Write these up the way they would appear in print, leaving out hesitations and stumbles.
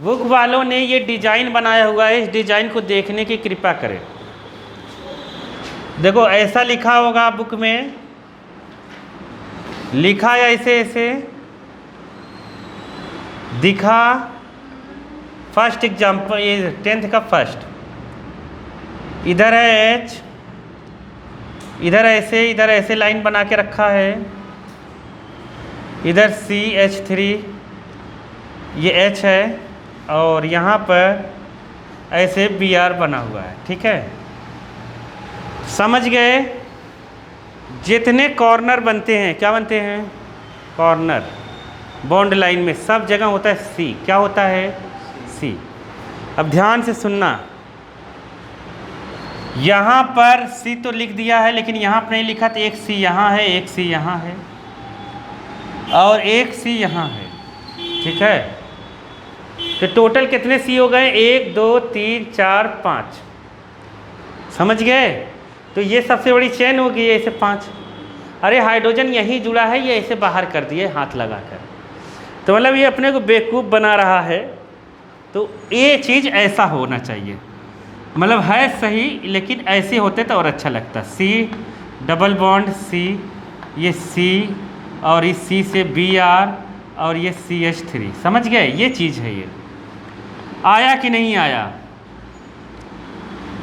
Book वालों ने ये डिजाइन बनाया हुआ है, इस डिजाइन को देखने की कृपा करें। देखो ऐसा लिखा होगा बुक में, लिखा या ऐसे ऐसे दिखा। फर्स्ट एग्जाम्पल, ये 10th का फर्स्ट, इधर है एच, इधर ऐसे लाइन बना के रखा है, इधर CH3, ये H है, और यहाँ पर ऐसे Br बना हुआ है। ठीक है, समझ गए? जितने कॉर्नर बनते हैं, क्या बनते हैं? कॉर्नर बॉन्ड लाइन में सब जगह होता है C। क्या होता है? C। अब ध्यान से सुनना, यहाँ पर C तो लिख दिया है, लेकिन यहाँ पर नहीं लिखा, तो एक C यहाँ है, एक C यहाँ है, और एक C यहाँ है। ठीक है, तो टोटल कितने C हो गए? 1 2 3 4 5। समझ गए? तो ये सबसे बड़ी चेन होगी, ऐसे 5। अरे हाइड्रोजन यहीं जुड़ा है, ये ऐसे बाहर कर दिए हाथ लगाकर, तो मतलब ये अपने को बेवकूफ़ बना रहा है। तो ये चीज़ ऐसा होना चाहिए, मतलब है सही, लेकिन ऐसे होते तो और अच्छा लगता। C डबल बॉन्ड C, ये C, और इस C से Br, और ये CH3। समझ गए? ये चीज़ है। ये आया कि नहीं आया?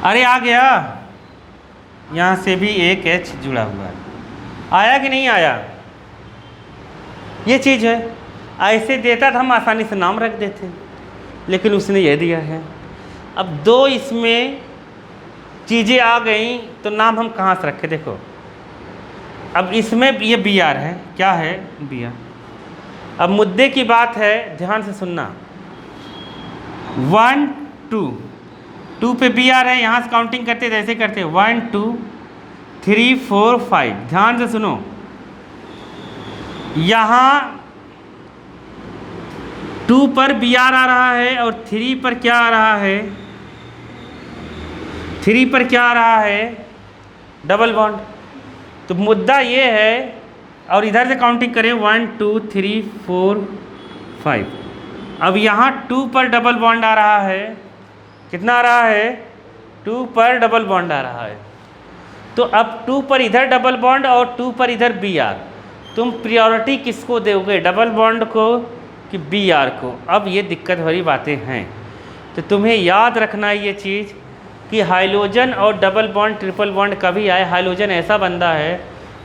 अरे आ गया, यहाँ से भी एक H जुड़ा हुआ है। आया कि नहीं आया? ये चीज़ है। ऐसे देता तो हम आसानी से नाम रख देते, लेकिन उसने ये दिया है। अब दो इसमें चीज़ें आ गई, तो नाम हम कहाँ से रखें? देखो, अब इसमें ये Br है, क्या है? Br। अब मुद्दे की बात है, ध्यान से सुनना। 1 2 पे Br है, यहाँ से काउंटिंग करते जैसे करते 1 2 3 4 5। ध्यान से सुनो, यहाँ 2 पर Br आ रहा है, और 3 पर क्या आ रहा है? 3 पर क्या आ रहा है? Double bond. तो मुद्दा ये है, और इधर से काउंटिंग करें 1 2 3 4 5। अब यहाँ 2 पर डबल बॉन्ड आ रहा है, कितना आ रहा है? 2 पर डबल बॉन्ड आ रहा है। तो अब 2 पर इधर डबल बॉन्ड और 2 पर इधर Br, तुम प्रायोरिटी किसको दोगे? डबल बॉन्ड को कि Br को? अब ये दिक्कत भरी बातें हैं, तो तुम्हें याद रखना है ये चीज़ कि हाइड्रोजन और डबल बॉन्ड ट्रिपल बॉन्ड कभी आए, हाइड्रोजन ऐसा बंदा है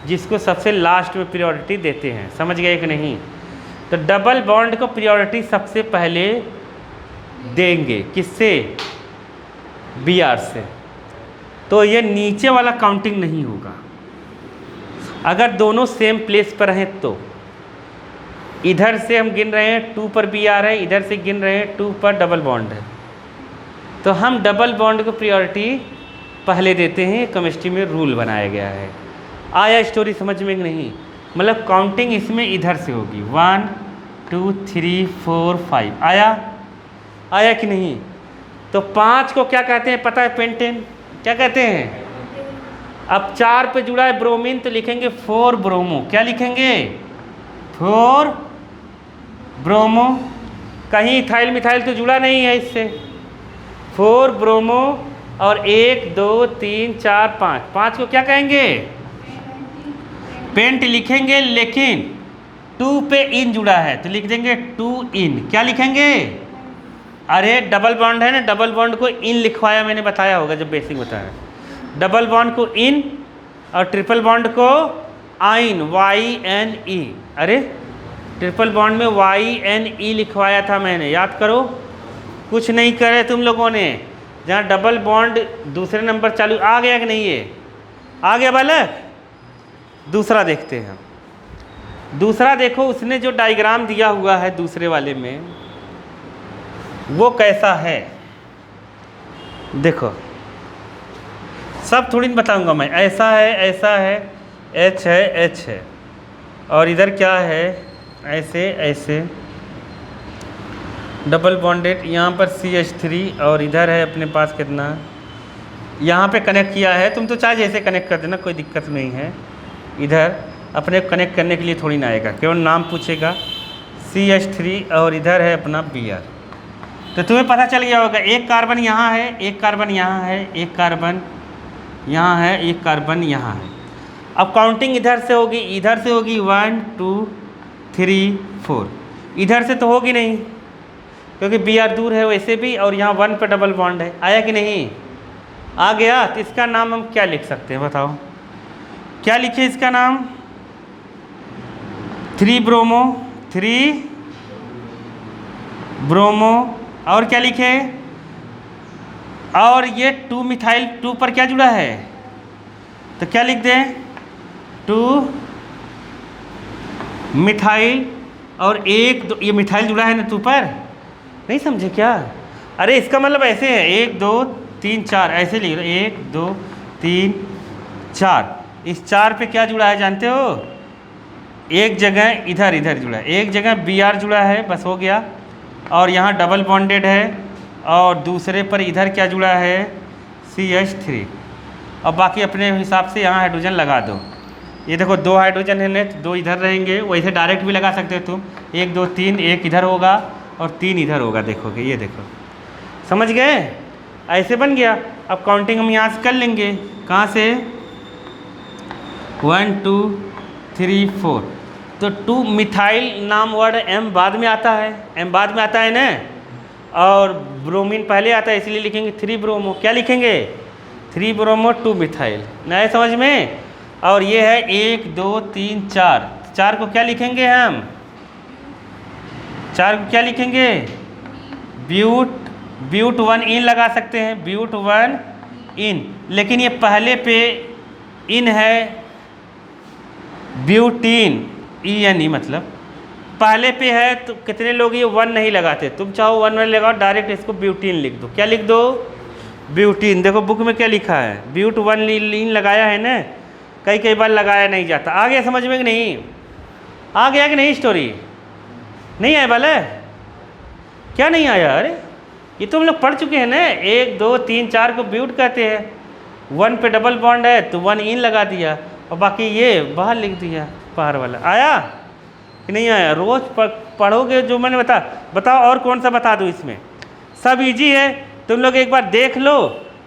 जिसको सबसे लास्ट में प्रायोरिटी देते हैं। समझ गए कि नहीं? तो डबल बॉन्ड को प्रायोरिटी सबसे पहले देंगे, किससे? Br से। तो ये नीचे वाला काउंटिंग नहीं होगा अगर दोनों सेम प्लेस पर हैं। तो इधर से हम गिन रहे हैं 2 पर Br है, इधर से गिन रहे हैं 2 पर डबल बॉन्ड है, तो हम डबल बॉन्ड को प्रायोरिटी पहले देते हैं। केमिस्ट्री में रूल बनाया गया है। आया स्टोरी समझ में? नहीं, मतलब काउंटिंग इसमें इधर से होगी 1 2 3 4 5। आया कि नहीं? तो 5 को क्या कहते हैं पता है? पेंटेन। क्या कहते हैं? अब 4 पे जुड़ा है ब्रोमीन, तो लिखेंगे 4 ब्रोमो। क्या लिखेंगे? 4 ब्रोमो। कहीं इथाइल मिथाइल तो जुड़ा नहीं है इससे। 4 ब्रोमो, और 1 2 3 4 5। 5 को क्या कहेंगे? पेंट लिखेंगे, लेकिन 2 पे इन जुड़ा है तो लिख देंगे 2 इन। क्या लिखेंगे? अरे डबल बॉन्ड है ना, डबल बॉन्ड को इन लिखवाया, मैंने बताया होगा जब बेसिक बताया। डबल बॉन्ड को इन और ट्रिपल बॉन्ड को आइन, YNE। अरे ट्रिपल बॉन्ड में YNE लिखवाया था मैंने, याद करो। कुछ नहीं करे तुम लोगों ने। जहाँ डबल बॉन्ड दूसरे नंबर चालू, आ गया कि नहीं? ये आ गया बालक? दूसरा देखते हैं। दूसरा देखो, उसने जो डायग्राम दिया हुआ है दूसरे वाले में, वो कैसा है देखो। सब थोड़ी नहीं बताऊंगा मैं, ऐसा है, ऐसा है, H है, H है, और इधर क्या है? ऐसे ऐसे डबल बॉन्डेड, यहाँ पर CH3, और इधर है अपने पास कितना, यहाँ पे कनेक्ट किया है। तुम तो चाहे जैसे कनेक्ट कर देना, कोई दिक्कत नहीं है। इधर अपने कनेक्ट करने के लिए थोड़ी ना आएगा, केवल नाम पूछेगा CH3, और इधर है अपना Br। तो तुम्हें पता चल गया होगा, एक कार्बन यहाँ है, एक कार्बन यहाँ है, एक कार्बन यहाँ है, एक कार्बन यहाँ है। अब काउंटिंग इधर से होगी, इधर से होगी 1 2 3 4, इधर से तो होगी नहीं क्योंकि Br दूर है वैसे भी, और यहाँ 1 पे डबल बॉन्ड है। आया कि नहीं? आ गया। तो इसका नाम हम क्या लिख सकते हैं बताओ, क्या लिखे इसका नाम? 3 ब्रोमो, 3 ब्रोमो, और क्या लिखे? और ये 2 मिथाइल, 2 पर क्या जुड़ा है तो क्या लिख दें? 2 मिथाइल, और 1 2, ये मिथाइल जुड़ा है ना 2 पर, नहीं समझे क्या? अरे इसका मतलब ऐसे है 1 2 3 4, ऐसे लिख लो 1 2 3 4। इस 4 पे क्या जुड़ा है जानते हो? एक जगह इधर इधर जुड़ा है, एक जगह Br जुड़ा है, बस हो गया। और यहाँ डबल बॉन्डेड है, और दूसरे पर इधर क्या जुड़ा है? CH3। अब बाकी अपने हिसाब से यहाँ हाइड्रोजन लगा दो। ये देखो 2 हाइड्रोजन है ना, तो 2 इधर रहेंगे, वैसे डायरेक्ट भी लगा सकते हो तुम। 1 2 3, एक इधर होगा और 3 इधर होगा, देखोगे ये देखो, समझ गए? ऐसे बन गया। अब काउंटिंग हम यहाँ से कर लेंगे, कहाँ से? 1 2 3 4। तो 2 मिथाइल नाम वर्ड M बाद में आता है, M बाद में आता है ना, और ब्रोमीन पहले आता है, इसलिए लिखेंगे 3 ब्रोमो। क्या लिखेंगे? 3 ब्रोमो 2 मिथाइल। नए समझ में? और ये है 1 2 3 4, 4 को क्या लिखेंगे हम? 4 को क्या लिखेंगे? ब्यूट 1 इन लगा सकते हैं, ब्यूट 1 इन। लेकिन ये पहले पे इन है, ब्यूटीन, ENE मतलब पहले पे है, तो कितने लोग ये 1 नहीं लगाते। तुम चाहो 1 में लगाओ, डायरेक्ट इसको ब्यूटीन लिख दो। क्या लिख दो? ब्यूटीन। देखो बुक में क्या लिखा है, ब्यूट 1 लीन लगाया है ना, कई बार लगाया नहीं जाता। आ गया समझ में कि नहीं? आ गया कि नहीं? स्टोरी नहीं आया वाला? क्या नहीं आया? अरे ये तो हम लोग पढ़ चुके हैं ना। 1 2 3 4 को ब्यूट कहते हैं, 1 पे डबल बॉन्ड है तो 1 इन लगा दिया, और बाकी ये बाहर लिख दिया बाहर वाला। आया कि नहीं आया? रोज पढ़ोगे जो मैंने बताओ और कौन सा बता दूँ इसमें? सब इजी है, तुम लोग एक बार देख लो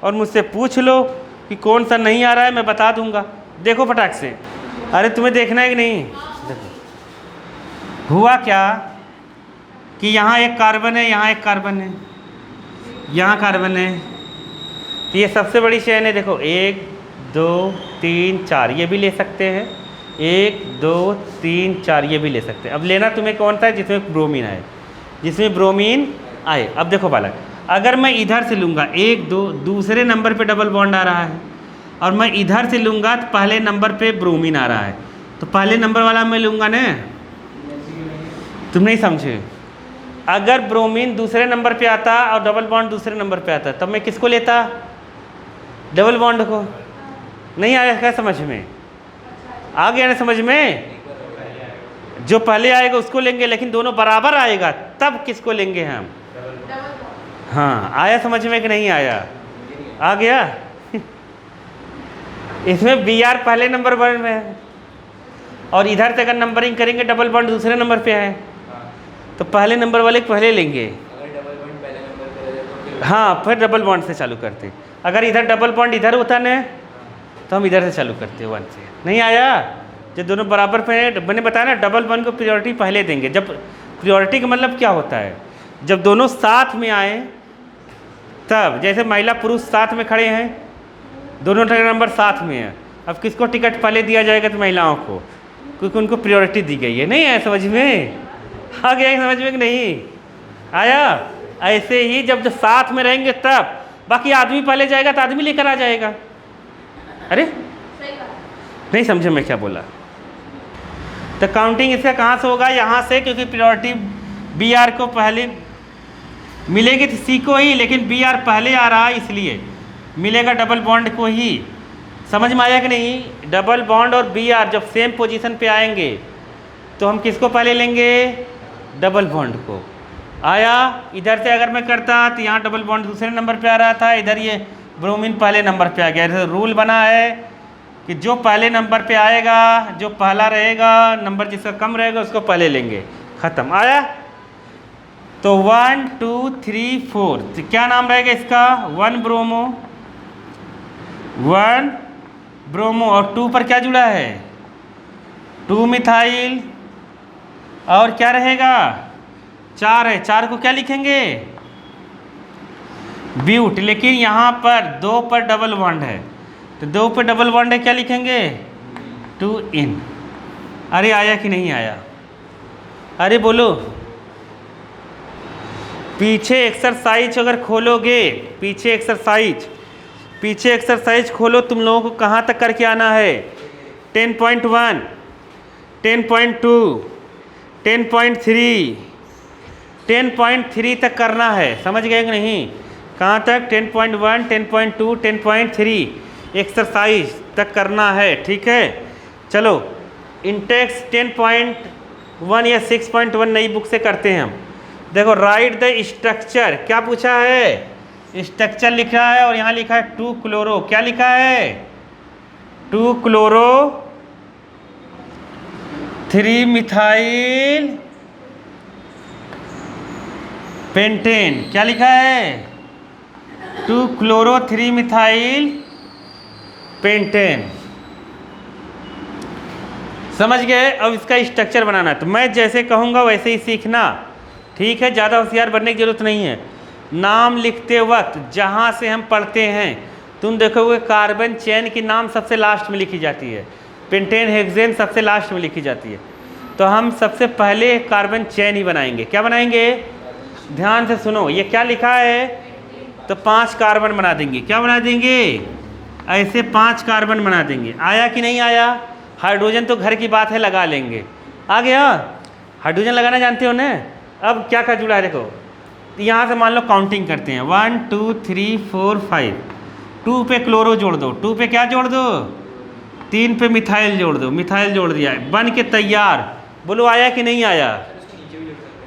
और मुझसे पूछ लो कि कौन सा नहीं आ रहा है, मैं बता दूंगा। देखो फटाक से। अरे तुम्हें देखना है कि नहीं? देखो हुआ क्या कि यहाँ एक कार्बन है, यहाँ एक कार्बन है, यहाँ कार्बन है, तो ये सबसे बड़ी चेन है। देखो 1 2 3 4 ये भी ले सकते हैं, 1 2 3 4 ये भी ले सकते हैं। अब लेना तुम्हें कौन सा है? जिसमें ब्रोमीन आए, जिसमें ब्रोमीन आए। अब देखो बालक, अगर मैं इधर से लूँगा 1 2, दूसरे नंबर पे डबल बॉन्ड आ रहा है, और मैं इधर से लूँगा तो पहले नंबर पे ब्रोमीन आ रहा है, तो पहले नंबर वाला मैं लूँगा ना। तुम नहीं समझे? अगर ब्रोमीन दूसरे नंबर पे आता और डबल बॉन्ड दूसरे नंबर पे आता, तब मैं किसको लेता? डबल बॉन्ड को। नहीं आया क्या समझ में? आ गया ना समझ में? जो पहले आएगा उसको लेंगे, लेकिन दोनों बराबर आएगा तब किसको लेंगे हम? हाँ, आया समझ में कि नहीं आया? आ गया। इसमें Br पहले नंबर में है, और इधर से अगर नंबरिंग करेंगे डबल बॉन्ड दूसरे नंबर पे है, तो पहले नंबर वाले को पहले लेंगे। हाँ, फिर डबल बॉन्ड से चालू करते। अगर इधर डबल बॉन्ड इधर होता ना, तो हम इधर से चालू करते 1 से। नहीं आया? जब दोनों बराबर पे है, मैंने बताया ना, डबल बॉन्ड को प्रायोरिटी पहले देंगे। जब प्रायोरिटी का मतलब क्या होता है? जब दोनों साथ में आए तब। जैसे महिला पुरुष साथ में खड़े हैं, दोनों नंबर साथ में है, अब किसको टिकट पहले दिया जाएगा? तो महिलाओं को, क्योंकि उनको प्रायोरिटी दी गई है। नहीं आया समझ में? आ गया समझ में कि नहीं आया? ऐसे ही जब साथ में रहेंगे तब। बाकी आदमी पहले जाएगा तो आदमी लेकर आ जाएगा। अरे नहीं समझे मैं क्या बोला? तो काउंटिंग इसका कहाँ से होगा? यहाँ से, क्योंकि प्रायोरिटी Br को पहले मिलेगी तो C को ही, लेकिन Br पहले आ रहा है इसलिए मिलेगा डबल बॉन्ड को ही। समझ में आया कि नहीं? डबल बॉन्ड और Br जब सेम पोजीशन पे आएंगे तो हम किसको पहले लेंगे? डबल बॉन्ड को। आया? इधर से अगर मैं करता तो यहाँ डबल बॉन्ड दूसरे नंबर पे आ रहा था, इधर ये ब्रोमीन पहले नंबर पे आ गया। तो रूल बना है कि जो पहले नंबर पे आएगा, जो पहला रहेगा, नंबर जिसका कम रहेगा उसको पहले लेंगे। ख़त्म। आया? तो 1 2 3 4, तो क्या नाम रहेगा इसका? 1 ब्रोमो, 1 ब्रोमो, और 2 पर क्या जुड़ा है? 2 मिथाइल, और क्या रहेगा? 4 है, 4 को क्या लिखेंगे? ब्यूट। लेकिन यहाँ पर 2 पर डबल बॉन्ड है, तो 2 पर डबल बॉन्ड है, क्या लिखेंगे? 2 इन। अरे आया कि नहीं आया? अरे बोलो। पीछे एक्सरसाइज अगर खोलोगे, पीछे एक्सरसाइज खोलो, तुम लोगों को कहाँ तक करके आना है? 10.1, 10.2, 10.3, 10.3 तक करना है। समझ गए कि नहीं? कहाँ तक? 10.1, 10.2, 10.3 एक्सरसाइज तक करना है। ठीक है, चलो इंटेक्स 10.1 या 6.1 नई बुक से करते हैं हम। देखो, राइट द स्ट्रक्चर, क्या पूछा है? स्ट्रक्चर लिखा है, और यहाँ लिखा है 2 क्लोरो, क्या लिखा है? 2 क्लोरो 3 मिथाइल पेंटेन, क्या लिखा है? 2 क्लोरो 3 मिथाइल पेंटेन। समझ गए? अब इसका स्ट्रक्चर बनाना है, तो मैं जैसे कहूँगा वैसे ही सीखना। ठीक है, ज़्यादा होशियार बनने की जरूरत नहीं है। नाम लिखते वक्त जहाँ से हम पढ़ते हैं, तुम देखोगे कार्बन चेन की नाम सबसे लास्ट में लिखी जाती है, पेंटेन हेक्सेन सबसे लास्ट में लिखी जाती है। तो हम सबसे पहले कार्बन चेन ही बनाएंगे। क्या बनाएंगे? ध्यान से सुनो, ये क्या लिखा है? तो 5 कार्बन बना देंगे। क्या बना देंगे? ऐसे 5 कार्बन बना देंगे। आया कि नहीं आया? हाइड्रोजन तो घर की बात है, लगा लेंगे। आ गया? हाइड्रोजन लगाना जानते हो ना? अब क्या क्या जुड़ा है देखो, यहाँ से मान लो काउंटिंग करते हैं, 1 2 3 4 5। 2 पे क्लोरो जोड़ दो, 2 पे क्या जोड़ दो? 3 पे मिथाइल जोड़ दो, मिथाइल जोड़ दिया, बन के तैयार। बोलो आया कि नहीं आया?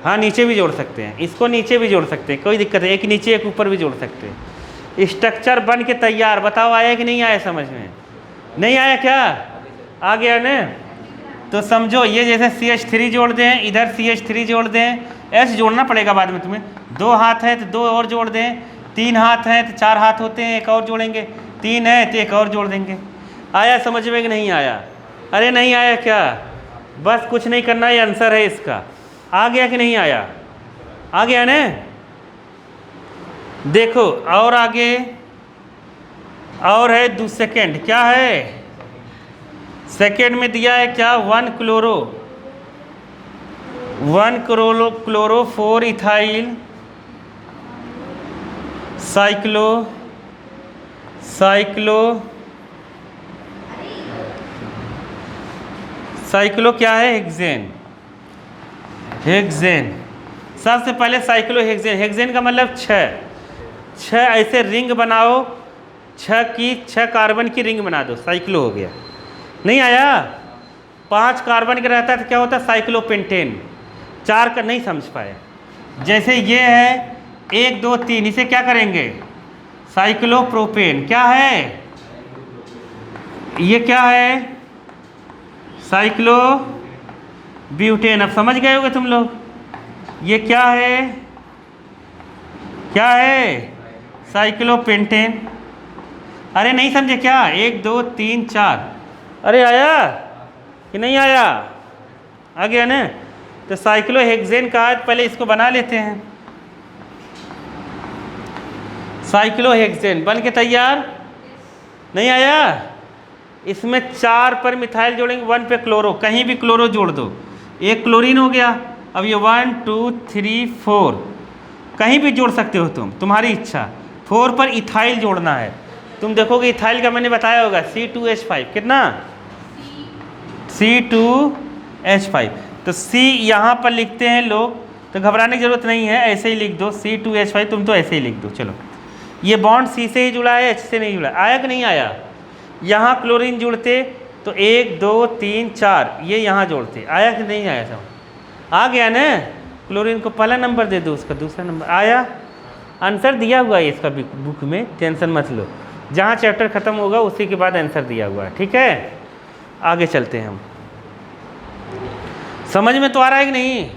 हाँ, नीचे भी जोड़ सकते हैं, इसको नीचे भी जोड़ सकते हैं, कोई दिक्कत है, एक नीचे एक ऊपर भी जोड़ सकते हैं। स्ट्रक्चर बन के तैयार। बताओ आया कि नहीं आया? समझ में नहीं आया क्या? आ गया ना? तो समझो, ये जैसे CH3 जोड़ दें, इधर CH3 जोड़ दें, H जोड़ना पड़ेगा बाद में तुम्हें। 2 हाथ है तो 2 और जोड़ दें, 3 हाथ हैं तो 4 हाथ होते हैं, एक और जोड़ेंगे, 3 है तो एक और जोड़ देंगे। आया समझ में कि नहीं आया? अरे नहीं आया क्या? बस कुछ नहीं करना, ये आंसर है इसका। आ गया कि नहीं आया? आ गया ना? देखो और आगे, और है 2 सेकेंड, क्या है? सेकेंड में दिया है क्या? 1 क्लोरो 4 इथाइल साइक्लो क्या है? हेक्सेन। सबसे पहले साइक्लो हेक्सेन का मतलब 6 ऐसे रिंग बनाओ, 6 कार्बन की रिंग बना दो, साइक्लो हो गया। नहीं आया? 5 कार्बन का रहता है तो क्या होता है? साइक्लोपेंटेन। 4 का नहीं समझ पाए। जैसे ये है 1 2 3, इसे क्या करेंगे? साइक्लोप्रोपेन। क्या है ये? क्या है? साइक्लोब्यूटेन। अब समझ गए होगे तुम लोग। ये क्या है? क्या है? साइक्लोपेंटेन। अरे नहीं समझे क्या? 1 2 3 4। अरे आया कि नहीं आया? आ गया ना? तो साइक्लोहेक्सेन का है, पहले इसको बना लेते हैं। साइक्लोहेक्सेन बन के तैयार। नहीं आया? इसमें 4 पर मिथाइल जोड़ेंगे, 1 पे क्लोरो, कहीं भी क्लोरो जोड़ दो, एक क्लोरीन हो गया। अब ये 1 2 3 4 कहीं भी जोड़ सकते हो तुम, तुम्हारी इच्छा। 4 पर इथाइल जोड़ना है। तुम देखोगे इथाइल का मैंने बताया होगा, C2H5 कितना? C2H5। तो C यहाँ पर लिखते हैं लोग, तो घबराने की जरूरत नहीं है, ऐसे ही लिख दो C2H5। तुम तो ऐसे ही लिख दो। चलो, ये बॉन्ड C से ही जुड़ा है, H से नहीं जुड़ा। आया कि नहीं आया? यहाँ क्लोरीन जुड़ते तो 1 2 3 4 ये यहाँ जोड़ते। आया कि नहीं आया? सब आ गया ना? क्लोरीन को पहला नंबर दे दो, उसका दूसरा नंबर। आया? आंसर दिया हुआ है इसका बुक में, टेंशन मत लो। जहाँ चैप्टर ख़त्म होगा उसी के बाद आंसर दिया हुआ है। ठीक है, आगे चलते हैं हम। समझ में तो आ रहा है कि नहीं?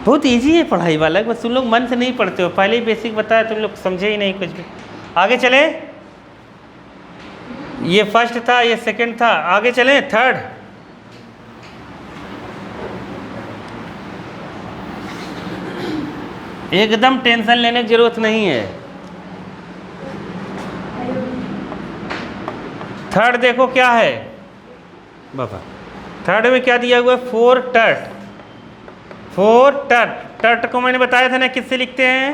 बहुत इजी है पढ़ाई वाला, बस तुम लोग मन से नहीं पढ़ते हो। पहले ही बेसिक बताया, तुम लोग समझे ही नहीं कुछ भी। आगे चले, ये फर्स्ट था, ये सेकंड था, आगे चले थर्ड। एकदम टेंशन लेने की जरूरत नहीं है। थर्ड देखो क्या है बाबा, थर्ड में क्या दिया हुआ है, 4 टर्ट। 4 टर्ट, टर्ट को मैंने बताया था ना किससे लिखते हैं,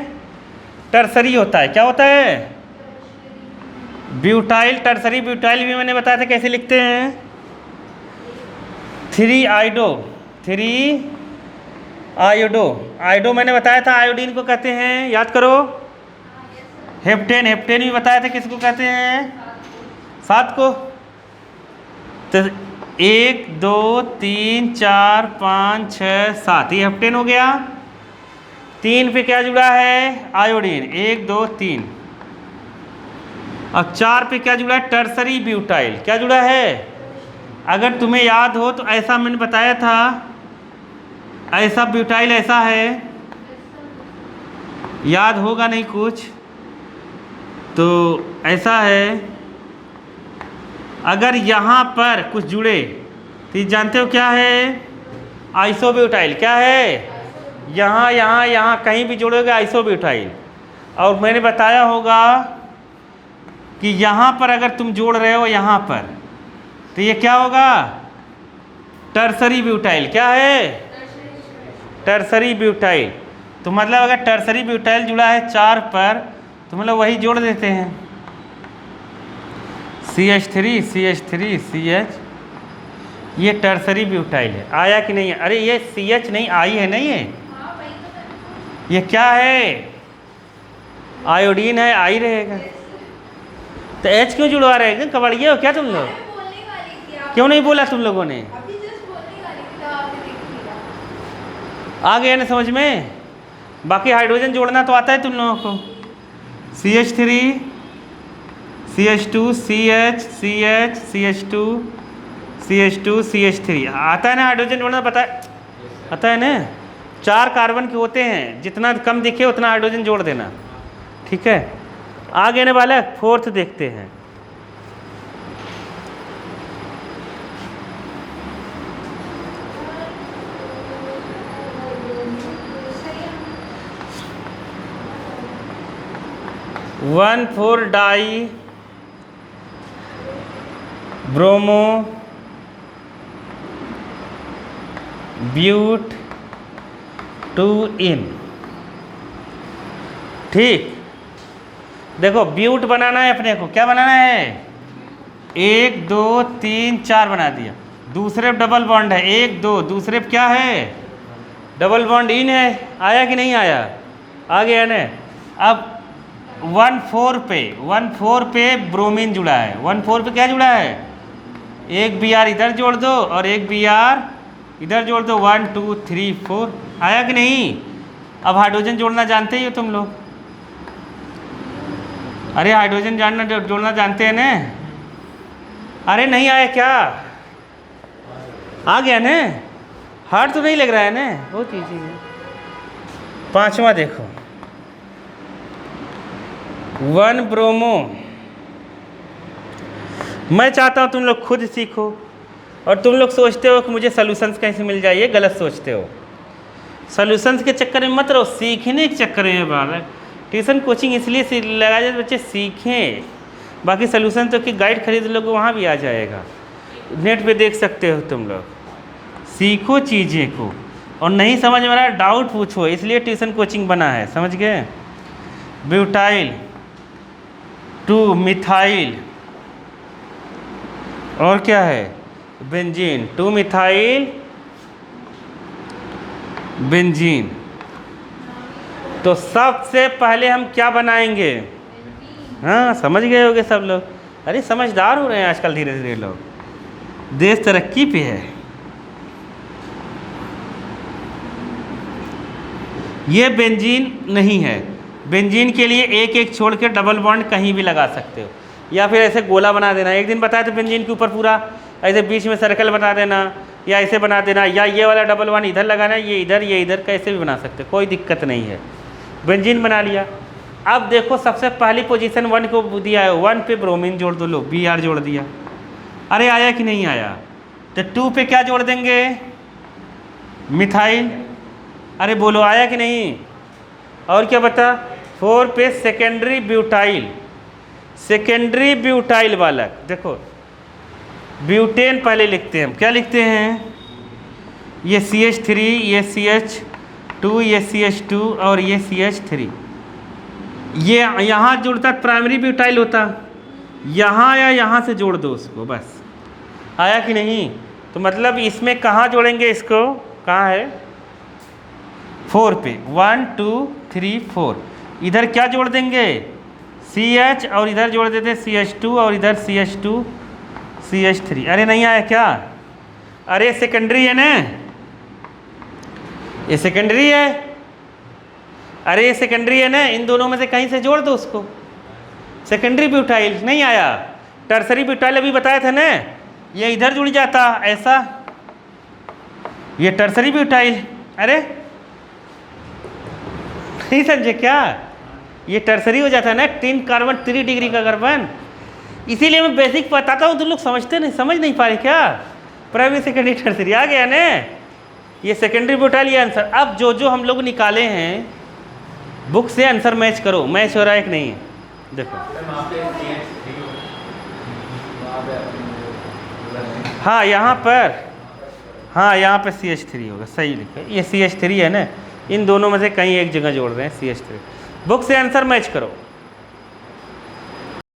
टर्सरी होता है। क्या होता है, ब्यूटाइल, टर्सरी ब्यूटाइल भी मैंने बताया था कैसे लिखते हैं। 3 आयोडो, 3 आयोडो, आयोडो मैंने बताया था आयोडीन को कहते हैं, याद करो। हेप्टेन, हेप्टेन भी बताया था किसको कहते हैं, 7 को। तो 1 2 3 4 5 6 7, ये हेप्टेन हो गया। 3 पे क्या जुड़ा है, आयोडीन, 1 2 3। अब 4 पे क्या जुड़ा है, टर्सरी ब्यूटाइल। क्या जुड़ा है, अगर तुम्हें याद हो तो ऐसा मैंने बताया था, ऐसा ब्यूटाइल ऐसा है, याद होगा नहीं कुछ तो ऐसा है। अगर यहाँ पर कुछ जुड़े तो जानते हो क्या है, आइसोब्यूटाइल। क्या है, यहाँ यहाँ यहाँ कहीं भी जोड़ोगे आइसोब्यूटाइल। और मैंने बताया होगा कि यहाँ पर अगर तुम जोड़ रहे हो यहाँ पर, तो ये क्या होगा, टर्सरी ब्यूटाइल। क्या है, टर्सरी ब्यूटाइल। तो मतलब अगर टर्सरी ब्यूटाइल जुड़ा है 4 पर, तो मतलब वही जोड़ देते हैं, CH3 CH3 CH, ये टर्सरी ब्यूटाइल है। आया कि नहीं, अरे ये CH नहीं आई है, नहीं है, ये क्या है, आयोडीन है, आई रहेगा। तो H क्यों जुड़वा रहे, कबाड़िए हो क्या तुम लोग, क्यों नहीं बोला तुम लोगों ने, आ गया ना समझ में। बाकी हाइड्रोजन जोड़ना तो आता है तुम लोगों को, CH3 CH2 CH CH CH2 CH2 CH3 आता है ना, हाइड्रोजन जोड़ना पता है, आता है ना। 4 कार्बन के होते हैं, जितना कम दिखे उतना हाइड्रोजन जोड़ देना, ठीक है। आगे ने वाला 4th देखते हैं। वन 4 डाई ब्रोमो ब्यूट 2 इन। ठीक, देखो ब्यूट बनाना है अपने को, क्या बनाना है, 1 2 3 4 बना दिया। दूसरे डबल बॉन्ड है, 1 2, दूसरे क्या है, डबल बॉन्ड इन है। आया कि नहीं आया, आ गया ना। अब 1 4 पे ब्रोमीन जुड़ा है, 1 4 पे क्या जुड़ा है, एक Br इधर जोड़ दो और एक Br इधर जोड़ दो, 1 2 3 4। आया कि नहीं। अब हाइड्रोजन जोड़ना जानते ही हो तुम लोग, अरे हाइड्रोजन जोड़ना जानते हैं ना, अरे नहीं आया क्या, आ गया ना, हार्ड तो नहीं लग रहा है ना, बहुत ईजी है। 5वां देखो, 1 ब्रोमो। मैं चाहता हूँ तुम लोग खुद सीखो, और तुम लोग सोचते हो कि मुझे सॉल्यूशंस कैसे मिल जाए, ये गलत सोचते हो। सॉल्यूशंस के चक्कर में मत रहो, सीखने के चक्कर में बालक। ट्यूशन कोचिंग इसलिए लगाया जाए बच्चे सीखें, बाकी सॉल्यूशन तो कि गाइड खरीद लोगे वहाँ भी आ जाएगा, नेट पे देख सकते हो तुम लोग। सीखो चीज़ें को, और नहीं समझ में आ रहा डाउट पूछो, इसलिए ट्यूशन कोचिंग बना है, समझ गए। ब्यूटाइल 2 मिथाइल, और क्या है, बेंजीन, 2 मिथाइल बेंजीन। तो सबसे पहले हम क्या बनाएंगे, हाँ समझ गए होगे सब लोग। अरे समझदार हो रहे हैं आजकल धीरे धीरे लोग, देश तरक्की पे है। ये बेंजीन नहीं है, बेंजीन के लिए एक एक छोड़ के डबल बॉन्ड कहीं भी लगा सकते हो, या फिर ऐसे गोला बना देना। एक दिन बताया तो बेंजीन के ऊपर पूरा ऐसे बीच में सर्कल बना देना, या ऐसे बना देना, या ये वाला डबल वन इधर लगाना, ये इधर, कैसे भी बना सकते, कोई दिक्कत नहीं है। बेंजीन बना लिया। अब देखो सबसे पहली पोजीशन 1 को दिया है, 1 पे ब्रोमीन जोड़ दो, लो Br जोड़ दिया। अरे आया कि नहीं आया? तो 2 पे क्या जोड़ देंगे? मिथाइल। अरे बोलो आया कि नहीं? और क्या बता? 4 पे सेकेंडरी ब्यूटाइल, सेकेंडरी ब्यूटाइल वाला। देखो ब्यूटेन पहले लिखते हैं हम, क्या लिखते हैं? ये CH3, ये CH2, ये CH2 और ये CH3। ये यहाँ जुड़ता प्राइमरी ब्यूटाइल होता, यहाँ या यहाँ से जोड़ दो उसको, बस। आया कि नहीं? तो मतलब इसमें कहाँ जोड़ेंगे इसको? कहाँ है? 4 पे 1 2 3 4। इधर क्या जोड़ देंगे? CH, और इधर जोड़ देते CH2, और इधर CH2 CH3। अरे नहीं आया क्या? अरे सेकेंडरी है ना, ये सेकेंडरी है। अरे ये सेकेंडरी है ना, इन दोनों में से कहीं से जोड़ दो उसको। सेकेंडरी ब्यूटाइल नहीं आया। टर्सरी ब्यूटाइल अभी बताया था ना, ये इधर जुड़ जाता ऐसा, ये टर्सरी ब्यूटाइल। अरे नहीं समझे क्या? ये टर्सरी हो जाता है ना, 3 कार्बन 3 डिग्री का कार्बन। इसीलिए मैं बेसिक बताता हूँ, तो लोग समझते नहीं, समझ नहीं पा रहे क्या? प्राइमरी सेकेंडरी टर्सरी आ गया ना, ये सेकेंडरी ब्यूटाइल, ये आंसर। अब जो हम लोग निकाले हैं बुक से आंसर मैच करो, मैच हो रहा है कि नहीं? देखो हाँ यहाँ पर, हाँ यहाँ पे CH3 होगा, सही लिखे। ये CH3 है ना, इन दोनों में से कहीं एक जगह जोड़ रहे हैं CH3। बुक से आंसर मैच करो।